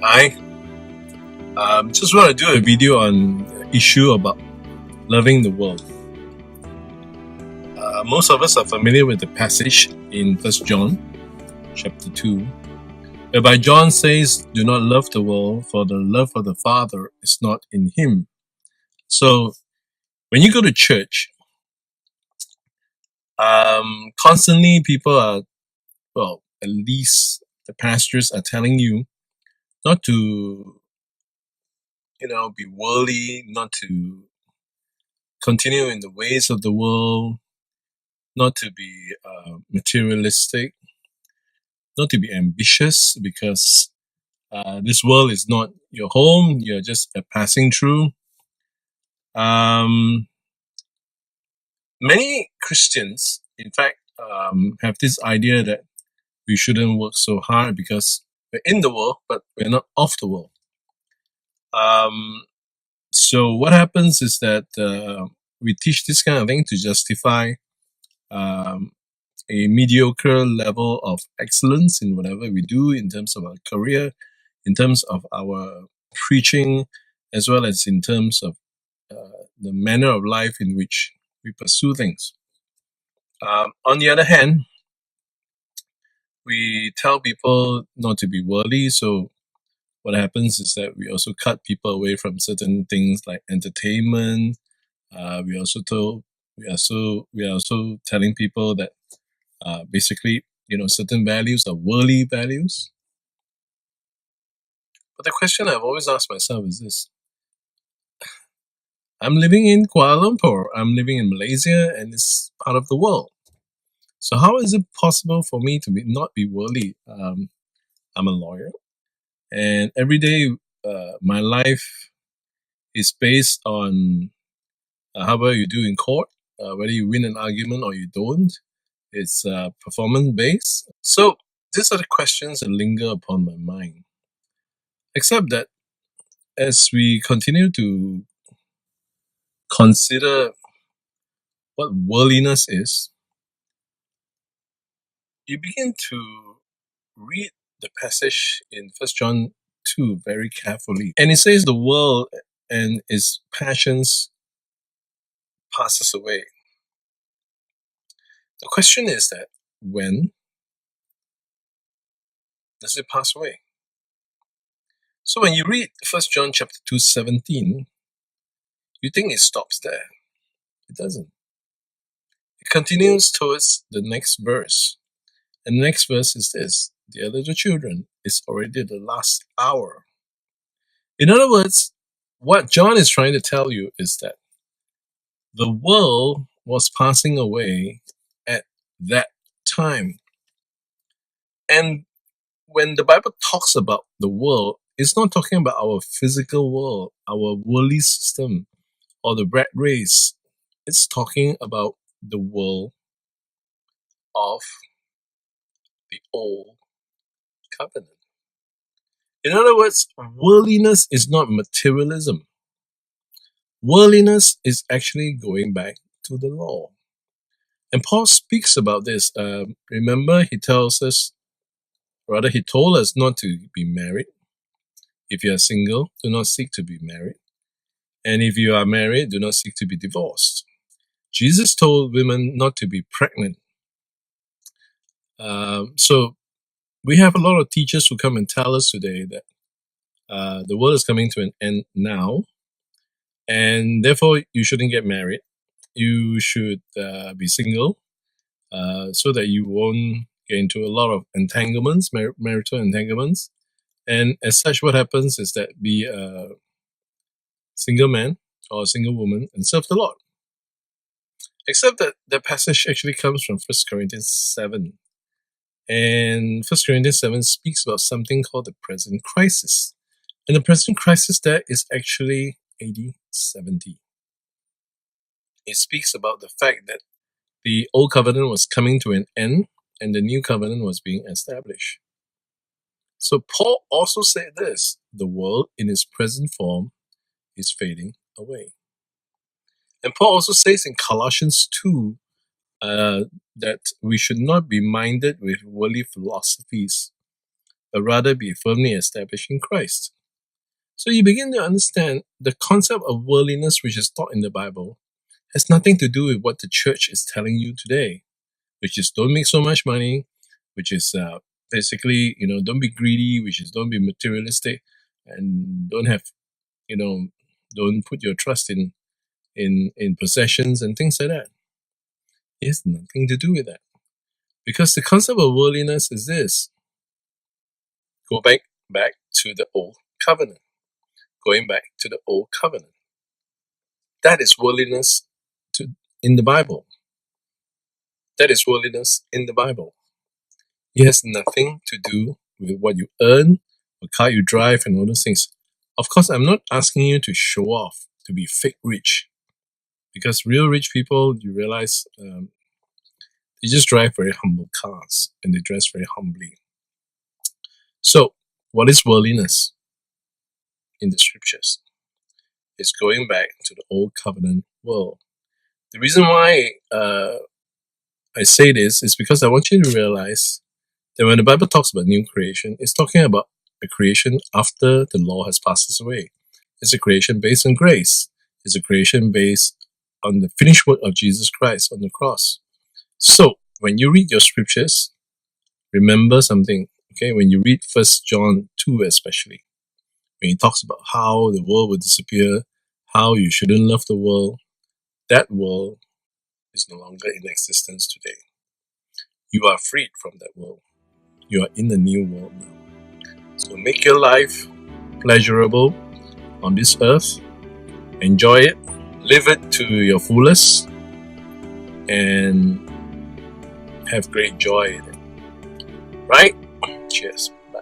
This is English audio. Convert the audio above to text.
I just want to do a video on the issue about loving the world. Most of us are familiar with the passage in 1 John chapter 2, whereby John says, "Do not love the world, for the love of the Father is not in him." So when you go to church, constantly people are, well, at least the pastors are telling you not to, be worldly, not to continue in the ways of the world, not to be materialistic, not to be ambitious, because this world is not your home. You're just passing through. Many Christians, in fact, have this idea that we shouldn't work so hard because we're in the world, but we're not of the world. So what happens is that we teach this kind of thing to justify um, a mediocre level of excellence in whatever we do in terms of our career, in terms of our preaching, as well as in terms of the manner of life in which we pursue things. On the other hand, we tell people not to be worldly, so what happens is that we also cut people away from certain things like entertainment. We are also telling people that basically, certain values are worldly values. But the question I've always asked myself is this: I'm living in Kuala Lumpur, I'm living in Malaysia, and it's part of the world. So how is it possible for me to not be worldly? I'm a lawyer, and every day my life is based on how well you do in court, whether you win an argument or you don't. It's performance based. So these are the questions that linger upon my mind. Except that as we continue to consider what worldliness is, you begin to read the passage in 1 John 2 very carefully. And it says the world and its passions passes away. The question is that when does it pass away? So when you read 1 John chapter 2:17, you think it stops there. It doesn't. It continues towards the next verse. And the next verse is this: "Dear little children, it's already the last hour." In other words, what John is trying to tell you is that the world was passing away at that time. And when the Bible talks about the world, it's not talking about our physical world, our worldly system, or the rat race. It's talking about the world of the old covenant. In other words, worldliness is not materialism. Worldliness is actually going back to the law. And Paul speaks about this. Remember, he told us not to be married. If you are single, do not seek to be married. And if you are married, do not seek to be divorced. Jesus told women not to be pregnant. So we have a lot of teachers who come and tell us today that the world is coming to an end now, and therefore you shouldn't get married. You should be single, so that you won't get into a lot of entanglements, marital entanglements. And as such, what happens is that be a single man or a single woman and serve the Lord. Except that the passage actually comes from 1 Corinthians 7. And 1 Corinthians 7 speaks about something called the present crisis. And the present crisis there is actually AD 70. It speaks about the fact that the old covenant was coming to an end and the new covenant was being established. So Paul also said this: the world in its present form is fading away. And Paul also says in Colossians 2 that we should not be minded with worldly philosophies, but rather be firmly established in Christ. So you begin to understand the concept of worldliness which is taught in the Bible has nothing to do with what the church is telling you today, which is don't make so much money, which is basically, don't be greedy, which is don't be materialistic, and don't have, don't put your trust in possessions and things like that. It has nothing to do with that. Because the concept of worldliness is this. Go back to the old covenant. Going back to the old covenant. That is worldliness in the Bible. That is worldliness in the Bible. It has nothing to do with what you earn, what car you drive, and all those things. Of course, I'm not asking you to show off, to be fake rich. Because real rich people, you realize, they just drive very humble cars and they dress very humbly. So, what is worldliness in the scriptures? It's going back to the old covenant world. The reason why I say this is because I want you to realize that when the Bible talks about new creation, it's talking about a creation after the law has passed us away. It's a creation based on grace. It's a creation based on the finished work of Jesus Christ on the cross. So, when you read your scriptures, remember something, okay? When you read 1 John 2 especially, when he talks about how the world will disappear, how you shouldn't love the world, that world is no longer in existence today. You are freed from that world. You are in the new world now. So make your life pleasurable on this earth. Enjoy it. Live it to your fullest. And have great joy in it. Right? Cheers. Bye.